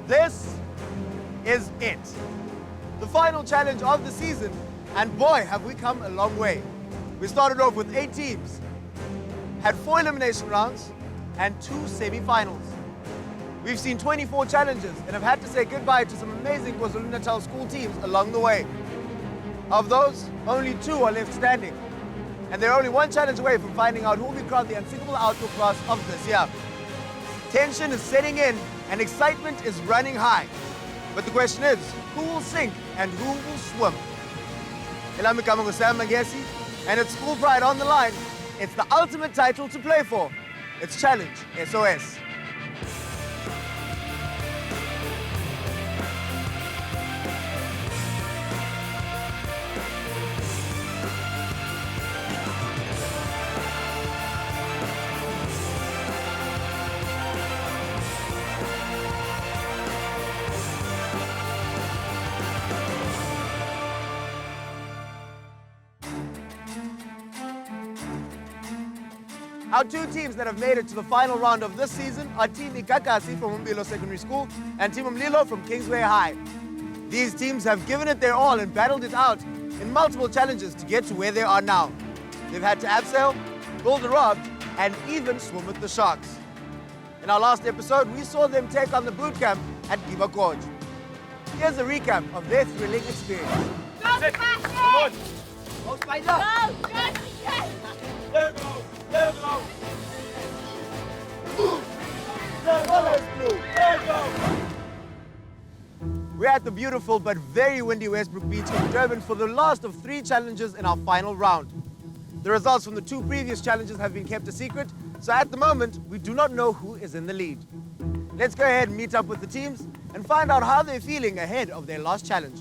This is it. The final challenge of the season, and boy, have we come a long way. We started off with 8 teams, had 4 elimination rounds, and 2 semi-finals. We've seen 24 challenges and have had to say goodbye to some amazing KwaZulu-Natal school teams along the way. Of those, only 2 are left standing. And they're only 1 challenge away from finding out who will be crowned the Unsinkable Outdoor Class of this year. Tension is setting in and excitement is running high. But the question is, who will sink and who will swim? I'm Igagasi, and it's school pride on the line. It's the ultimate title to play for. It's Challenge SOS. Our 2 teams that have made it to the final round of this season are Team Igagasi from Umlilo Secondary School and Team Umlilo from Kingsway High. These teams have given it their all and battled it out in multiple challenges to get to where they are now. They've had to abseil, build a raft, and even swim with the sharks. In our last episode, we saw them take on the boot camp at Igagasi. Here's a recap of their thrilling experience. Go, Sebastian! Go, Spider! Go, yes! There we go! There we go! There we go! We're at the beautiful but very windy Westbrook Beach in Durban for the last of 3 challenges in our final round. The results from the 2 previous challenges have been kept a secret, so at the moment, we do not know who is in the lead. Let's go ahead and meet up with the teams and find out how they're feeling ahead of their last challenge.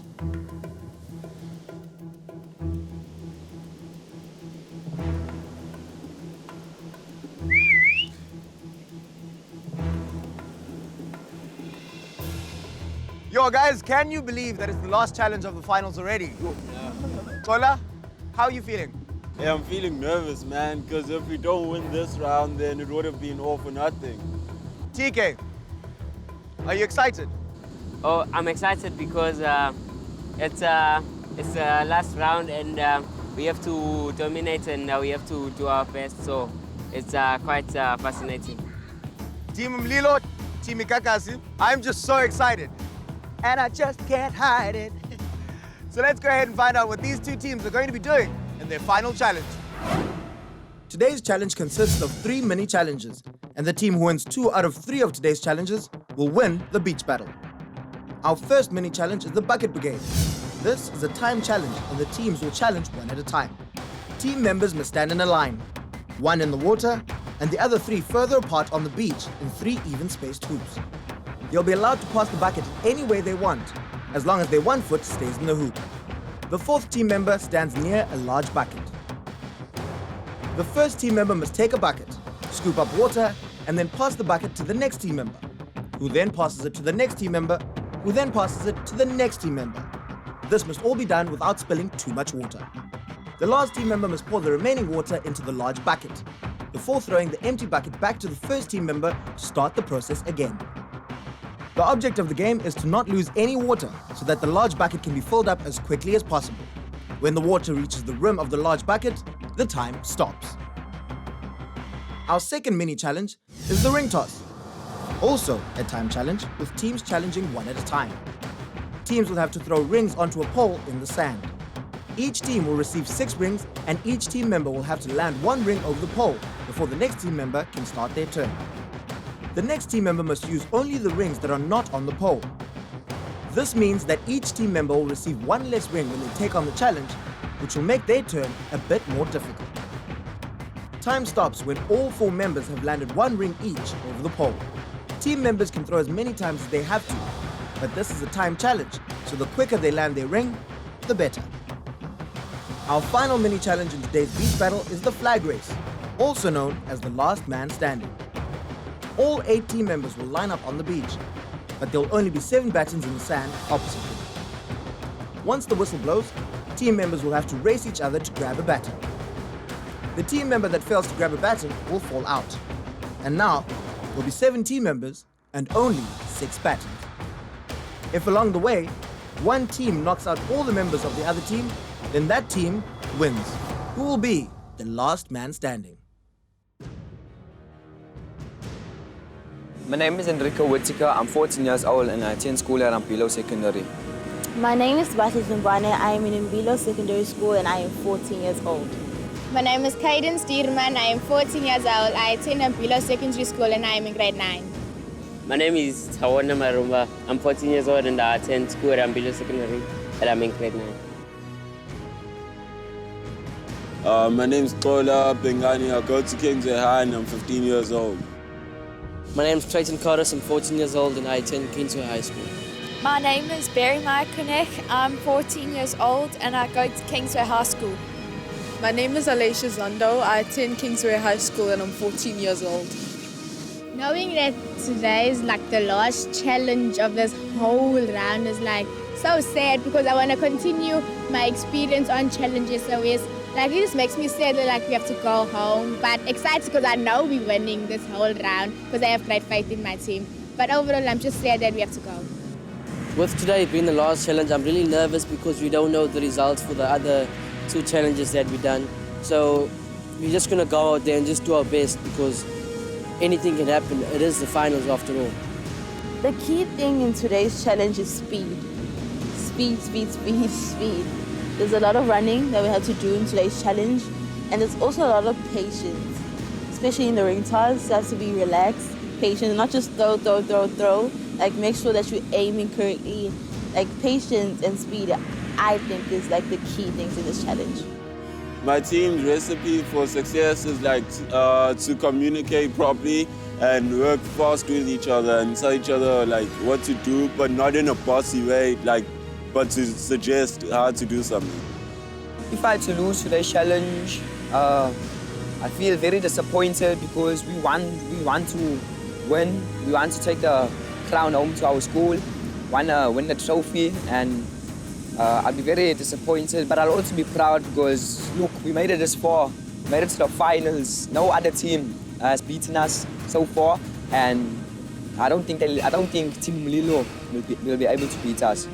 Yo, guys, can you believe that it's the last challenge of the finals already? Tola, how are you feeling? Yeah, I'm feeling nervous, man, because if we don't win this round, then it would have been all for nothing. TK, are you excited? Oh, I'm excited because it's the last round and we have to dominate and we have to do our best, so it's quite fascinating. Team Umlilo, Team Igagasi, I'm just so excited. And I just can't hide it. So let's go ahead and find out what these 2 teams are going to be doing in their final challenge. Today's challenge consists of 3 mini challenges, and the team who wins 2 out of 3 of today's challenges will win the beach battle. Our first mini challenge is the Bucket Brigade. This is a time challenge, and the teams will challenge 1 at a time. Team members must stand in a line, 1 in the water, and the other 3 further apart on the beach in 3 even-spaced hoops. They'll be allowed to pass the bucket any way they want, as long as their 1 foot stays in the hoop. The 4th team member stands near a large bucket. The first team member must take a bucket, scoop up water, and then pass the bucket to the next team member, who then passes it to the next team member, who then passes it to the next team member. This must all be done without spilling too much water. The last team member must pour the remaining water into the large bucket, before throwing the empty bucket back to the first team member to start the process again. The object of the game is to not lose any water so that the large bucket can be filled up as quickly as possible. When the water reaches the rim of the large bucket, the time stops. Our second mini challenge is the ring toss. Also a time challenge with teams challenging 1 at a time. Teams will have to throw rings onto a pole in the sand. Each team will receive 6 rings and each team member will have to land 1 ring over the pole before the next team member can start their turn. The next team member must use only the rings that are not on the pole. This means that each team member will receive 1 less ring when they take on the challenge, which will make their turn a bit more difficult. Time stops when all 4 members have landed 1 ring each over the pole. Team members can throw as many times as they have to, but this is a time challenge, so the quicker they land their ring, the better. Our final mini challenge in today's beach battle is the flag race, also known as the last man standing. All 8 team members will line up on the beach, but there will only be 7 battens in the sand opposite them. Once the whistle blows, team members will have to race each other to grab a baton. The team member that fails to grab a baton will fall out. And now, there will be 7 team members and only 6 battens. If along the way, one team knocks out all the members of the other team, then that team wins. Who will be the last man standing? My name is Enrico Whittaker. I'm 14 years old and I attend school at Umlilo Secondary. My name is Bati Zimbane. I am in Umlilo Secondary School and I am 14 years old. My name is Kaiden Stierman. I am 14 years old. I attend Umlilo Secondary School and I am in grade 9. My name is Tawana Marumba. I'm 14 years old and I attend school at Umlilo Secondary and I'm in grade 9. My name's Kola Bengani. I go to Kingsway High and I'm 15 years old. My name is Clayton Carter. I'm 14 years old and I attend Kingsway High School. My name is Barry Markonek. I'm 14 years old and I go to Kingsway High School. My name is Alicia Zondo. I attend Kingsway High School and I'm 14 years old. Knowing that today is like the last challenge of this whole round is like so sad because I want to continue my experience on Challenge SOS. Like it just makes me sad that like we have to go home, but excited because I know we're winning this whole round because I have great faith in my team. But overall, I'm just sad that we have to go. With today being the last challenge, I'm really nervous because we don't know the results for the other 2 challenges that we've done. So we're just going to go out there and just do our best because anything can happen. It is the finals after all. The key thing in today's challenge is speed. Speed, speed, speed, speed. There's a lot of running that we have to do in today's challenge, and there's also a lot of patience, especially in the ring toss. You have to be relaxed, patient, not just throw, throw, throw, throw. Like make sure that you're aiming correctly. Like patience and speed, I think is like the key things in this challenge. My team's recipe for success is like to communicate properly and work fast with each other and tell each other like what to do, but not in a bossy way, but to suggest how to do something. If I had to lose today's challenge, I feel very disappointed because we want to win. We want to take the crown home to our school, want to win the trophy, and I'll be very disappointed, but I'll also be proud because, look, we made it this far. We made it to the finals. No other team has beaten us so far, and I don't think Team Umlilo will be able to beat us.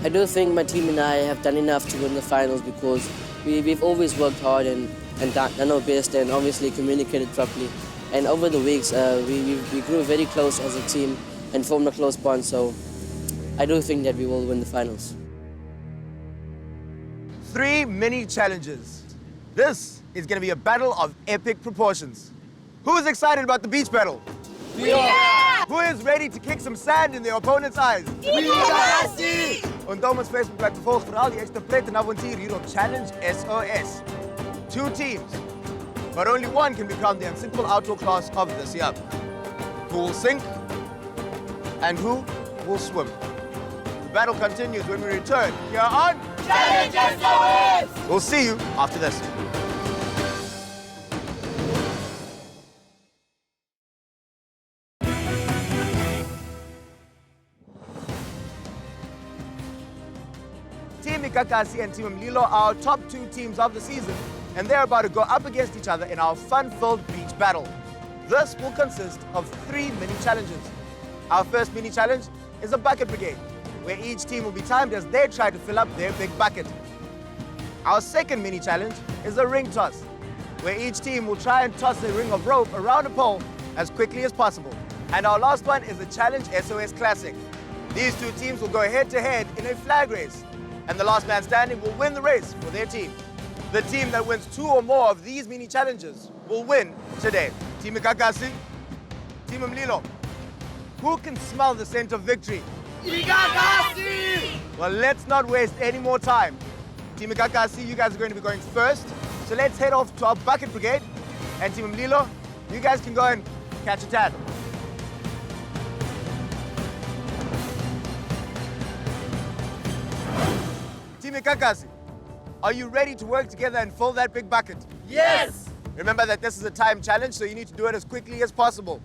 I do think my team and I have done enough to win the finals because we've always worked hard and done our best and obviously communicated properly. And over the weeks, we grew very close as a team and formed a close bond, so I do think that we will win the finals. 3 mini challenges. This is going to be a battle of epic proportions. Who is excited about the beach battle? Yeah! Who is ready to kick some sand in their opponent's eyes? Igagasi! Onthou ons Facebookblad te volg vir al die ekstra pret en avontuur hier op Challenge SOS. 2 teams, but only one can be crowned the Unsinkable Outdoor Class of this year. Who will sink and who will swim? The battle continues when we return here on Challenge SOS! We'll see you after this. Team Igagasi and Team Umlilo are our top 2 teams of the season, and they're about to go up against each other in our fun-filled beach battle. This will consist of 3 mini challenges. Our first mini challenge is a bucket brigade, where each team will be timed as they try to fill up their big bucket. Our second mini challenge is a ring toss, where each team will try and toss a ring of rope around a pole as quickly as possible. And our last one is the Challenge SOS Classic. These 2 teams will go head-to-head in a flag race, and the last man standing will win the race for their team. The team that wins 2 or more of these mini challenges will win today. Team Igagasi, Team Umlilo. Who can smell the scent of victory? Igagasi! Well, let's not waste any more time. Team Igagasi, you guys are going to be going first. So let's head off to our bucket brigade. And Team Umlilo, you guys can go and catch a tan. Team Igagasi, are you ready to work together and fill that big bucket? Yes! Remember that this is a time challenge, so you need to do it as quickly as possible.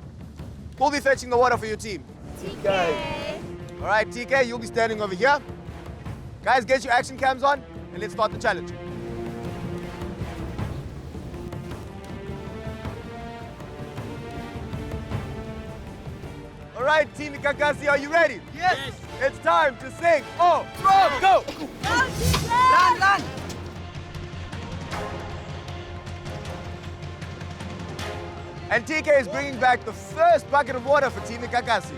Who'll be fetching the water for your team? TK! All right, TK, you'll be standing over here. Guys, get your action cams on, and let's start the challenge. All right, Team Igagasi, are you ready? Yes! It's time to sing. Oh, go! Run! And TK is bringing back the first bucket of water for Team Igagasi.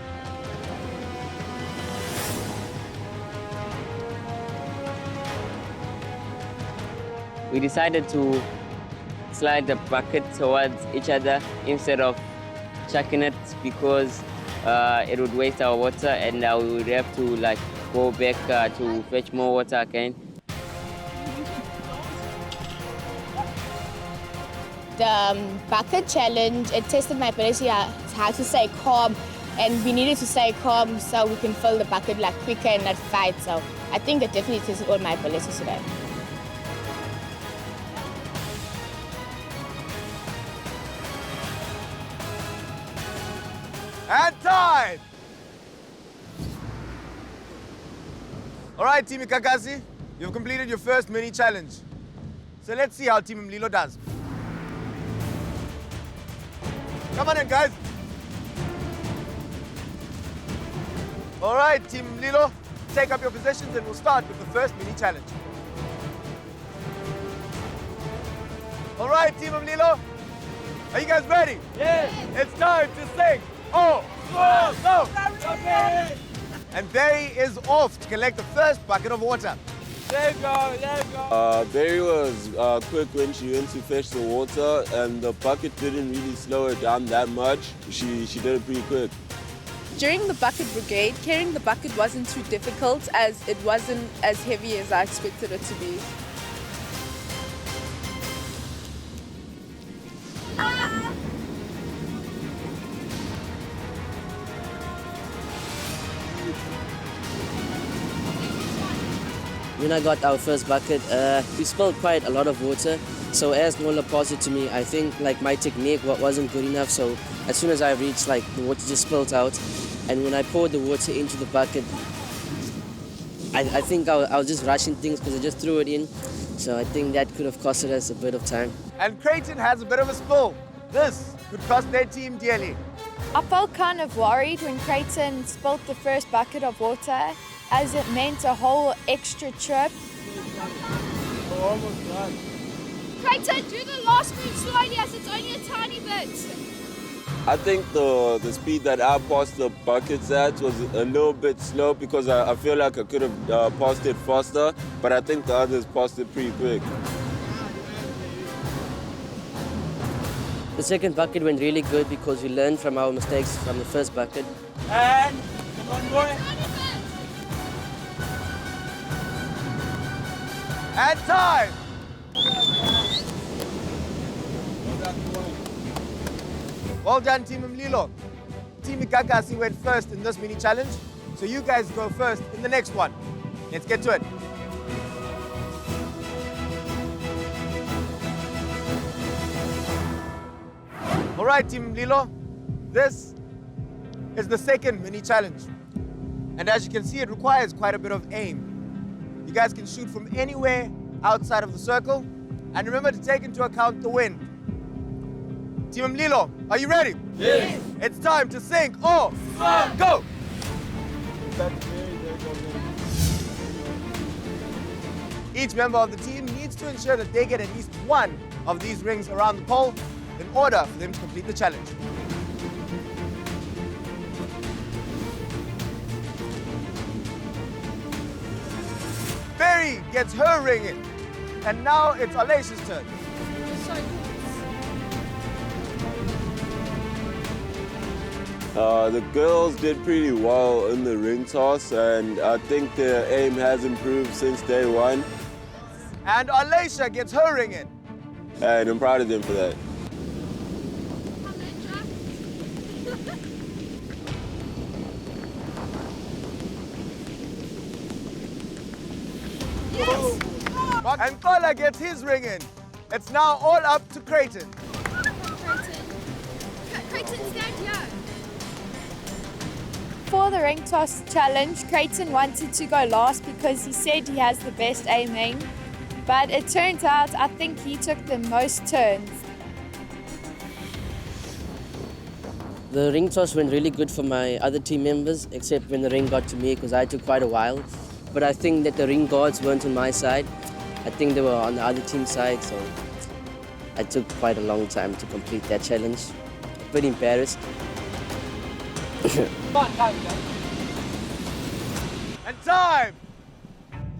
We decided to slide the bucket towards each other instead of chucking it because it would waste our water and we would have to like go back to fetch more water again. The bucket challenge, it tested my ability how to stay calm, and we needed to stay calm so we can fill the bucket like quicker and not fight. So I think it definitely tested all my abilities today. And time! All right, Team Igagasi, you've completed your first mini challenge. So let's see how Team Umlilo does. Come on in, guys. All right, Team Umlilo, take up your positions and we'll start with the first mini challenge. All right, Team Umlilo, are you guys ready? Yes. It's time to sing. Oh, go! And Barry is off to collect the first bucket of water. There you go. Barry was quick when she went to fetch the water, and the bucket didn't really slow her down that much. She did it pretty quick. During the bucket brigade, carrying the bucket wasn't too difficult as it wasn't as heavy as I expected it to be. When I got our first bucket, we spilled quite a lot of water. So as Mola passed it to me, I think like my technique wasn't good enough. So as soon as I reached, like the water just spilled out. And when I poured the water into the bucket, I think I was just rushing things because I just threw it in. So I think that could have costed us a bit of time. And Creighton has a bit of a spill. This could cost their team dearly. I felt kind of worried when Creighton spilled the first bucket of water, as it meant a whole extra trip. We're almost done. Creighton, do the last move slowly as it's only a tiny bit. I think the speed that I passed the buckets at was a little bit slow because I feel like I could have passed it faster, but I think the others passed it pretty quick. The second bucket went really good because we learned from our mistakes from the first bucket. And come on, boy. And time! Well done, Team Umlilo. Team Igagasi went first in this mini challenge, so you guys go first in the next one. Let's get to it. All right, Team Umlilo, this is the second mini challenge. And as you can see, it requires quite a bit of aim. You guys can shoot from anywhere outside of the circle. And remember to take into account the wind. Team Umlilo, are you ready? Yes. It's time to sing. Oh, go! Each member of the team needs to ensure that they get at least one of these rings around the pole in order for them to complete the challenge. Barry gets her ring in. And now it's Alesha's turn. The girls did pretty well in the ring toss, and I think their aim has improved since day one. And Alesha gets her ring in. And I'm proud of them for that. And Kola gets his ring in. It's now all up to Creighton. Creighton, stand here. For the ring toss challenge, Creighton wanted to go last because he said he has the best aiming. But it turned out I think he took the most turns. The ring toss went really good for my other team members, except when the ring got to me because I took quite a while. But I think that the ring guards weren't on my side. I think they were on the other team's side, so I took quite a long time to complete that challenge. Pretty embarrassed. And time!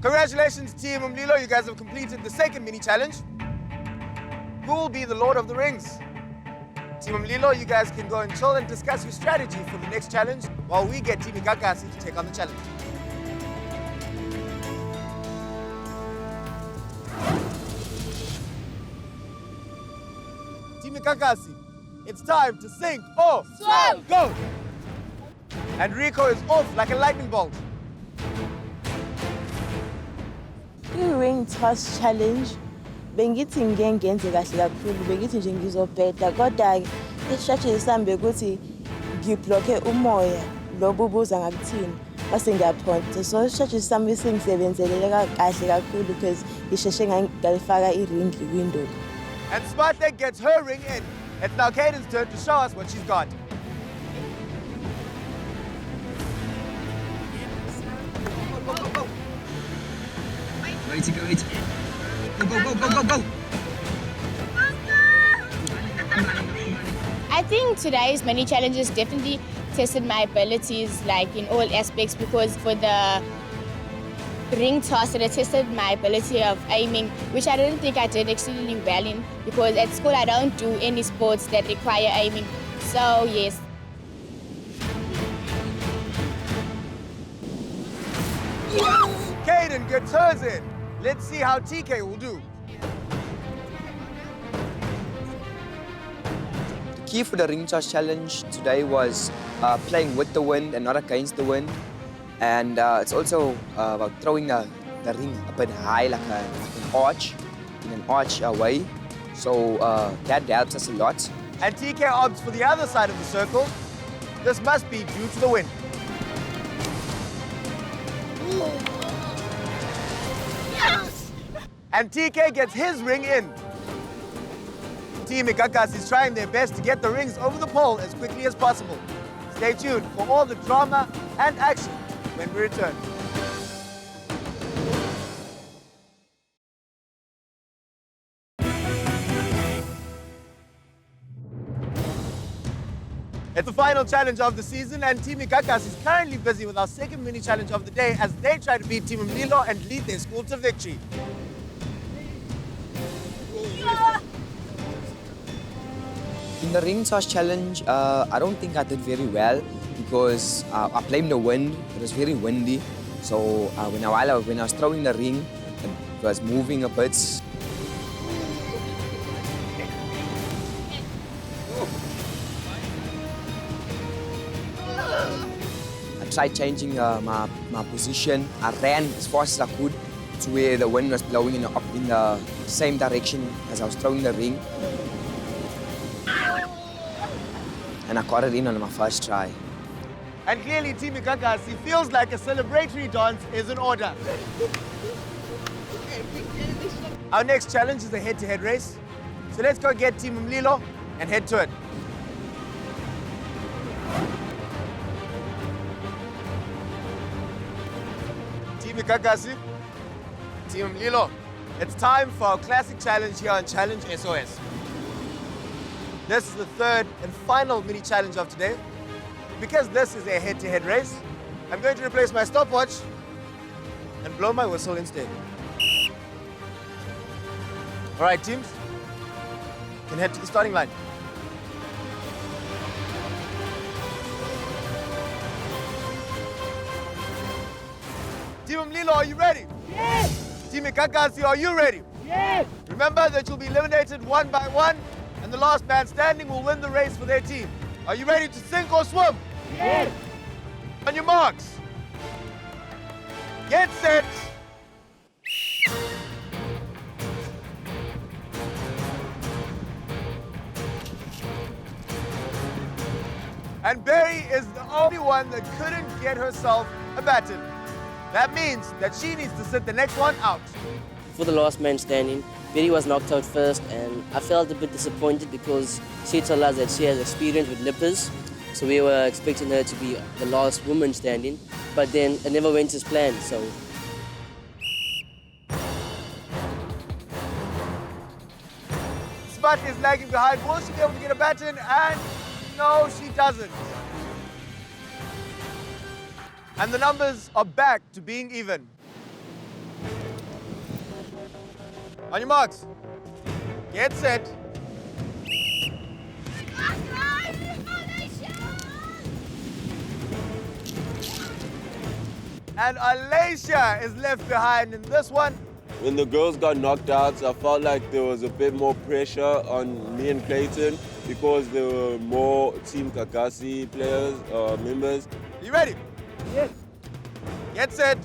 Congratulations, Team Umlilo. You guys have completed the second mini challenge. Who will be the Lord of the Rings? Team Umlilo, you guys can go and chill and discuss your strategy for the next challenge while we get Team Igagasi to take on the challenge. Team Igagasi, it's time to sink or swim! Go! And Rico is off like a lightning bolt. I-ring toss challenge bengithi ngeke ngenze kahle kakhulu, bengithi nje ngizobheda, kodwa i-strategy sami ukuthi ngibhlokhe umoya lo bubuza ngakuthini base ngiyaphonsa. So i-strategy sami singisebenzele kahle kakhulu because ngisheshe ngalifaka i-ring window. And Smartleg gets her ring in. It's now Caden's turn to show us what she's got. Wait. Go. I think today's many challenges definitely tested my abilities like in all aspects, because for the ring toss it tested my ability of aiming, which I didn't think I did exceedingly well in, because at school I don't do any sports that require aiming. So yes. Caden gets hers in. Let's see how TK will do. The key for the ring toss challenge today was playing with the wind and not against the wind. And it's also about throwing the ring a bit high, like an arch, in an arch way. So that helps us a lot. And TK opts for the other side of the circle. This must be due to the wind. Yes! And TK gets his ring in. Team Igagasi is trying their best to get the rings over the pole as quickly as possible. Stay tuned for all the drama and action when we return. It's the final challenge of the season, and Team Igagasi is currently busy with our second mini challenge of the day as they try to beat Team Umlilo and lead their school to victory. In the ring toss challenge, I don't think I did very well because I blamed the wind. It was very windy. So when I was throwing the ring, it was moving a bit. I tried changing my position. I ran as fast as I could to where the wind was blowing in the same direction as I was throwing the ring. And I got it in on my first try. And clearly Team Igagasi feels like a celebratory dance is in order. Our next challenge is a head-to-head race. So let's go get Team Umlilo and head to it. Team Igagasi, Team Umlilo, it's time for our classic challenge here on Challenge SOS. This is the third and final mini challenge of today. Because this is a head-to-head race, I'm going to replace my stopwatch and blow my whistle instead. All right, teams, you can head to the starting line. Team Umlilo, are you ready? Yes! Team Igagasi, are you ready? Yes! Remember that you'll be eliminated one by one, and the last man standing will win the race for their team. Are you ready to sink or swim? Yes! On your marks. Get set. And Berry is the only one that couldn't get herself a baton. That means that she needs to sit the next one out. For the last man standing, Berry was knocked out first, and I felt a bit disappointed because she told us that she has experience with nippers. So we were expecting her to be the last woman standing, but then it never went as planned. So Spot is lagging behind. Will she be able to get a baton? And no, she doesn't. And the numbers are back to being even. On your marks. Get set. And Alicia is left behind in this one. When the girls got knocked out, I felt like there was a bit more pressure on me and Clayton because there were more Team Igagasi players, members. You ready? Yes. Get set.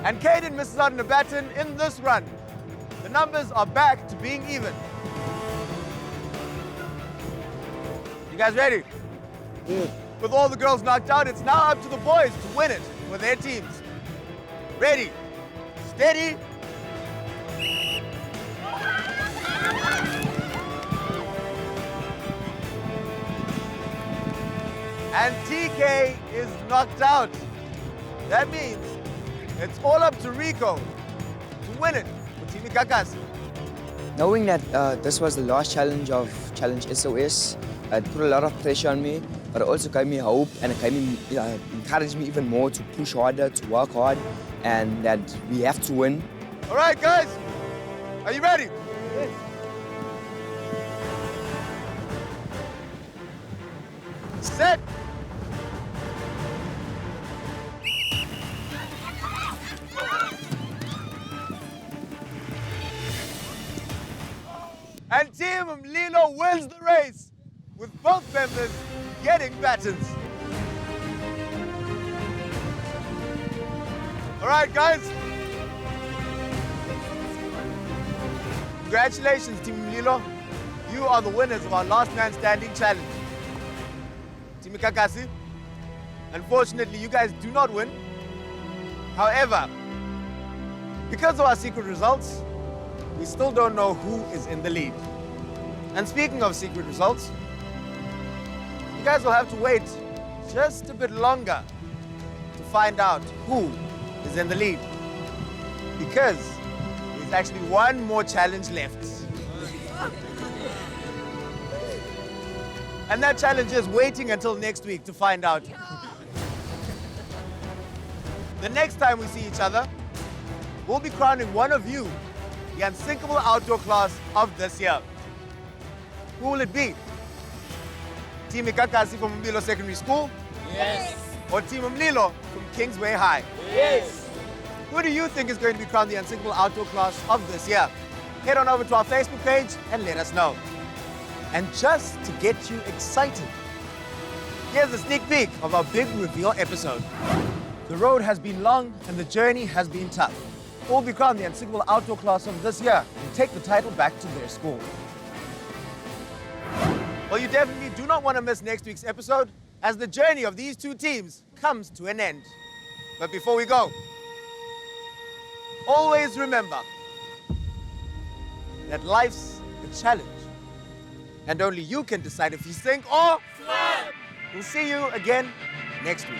And Caden misses out on a baton in this run. The numbers are back to being even. You guys ready? With all the girls knocked out, it's now up to the boys to win it for their teams. Ready, steady. And TK is knocked out. That means it's all up to Rico to win it for Team Igagasi. Knowing that this was the last challenge of Challenge SOS, it put a lot of pressure on me, but it also gave me hope and it gave me, encouraged me even more to push harder, to work hard, and that we have to win. All right, guys, are you ready? Yes. Set. And Team Umlilo wins the race, with both members getting batons. All right, guys. Congratulations, Team Umlilo. You are the winners of our Last Man Standing challenge. Team Igagasi, unfortunately, you guys do not win. However, because of our secret results, we still don't know who is in the lead. And speaking of secret results, you guys will have to wait just a bit longer to find out who is in the lead. Because there's actually one more challenge left. And that challenge is waiting until next week to find out. The next time we see each other, we'll be crowning one of you the Unsinkable Outdoor Class of this year. Who will it be? Team Igagasi from Umlilo Secondary School? Yes. Or Team Umlilo from Kingsway High? Yes. Who do you think is going to be crowned the Unsinkable Outdoor Class of this year? Head on over to our Facebook page and let us know. And just to get you excited, here's a sneak peek of our big reveal episode. The road has been long and the journey has been tough. Who will be crowned the Unsinkable Outdoor Class of this year and take the title back to their school? Well, you definitely do not want to miss next week's episode as the journey of these two teams comes to an end. But before we go, always remember that life's a challenge and only you can decide if you sink or swim. We'll see you again next week.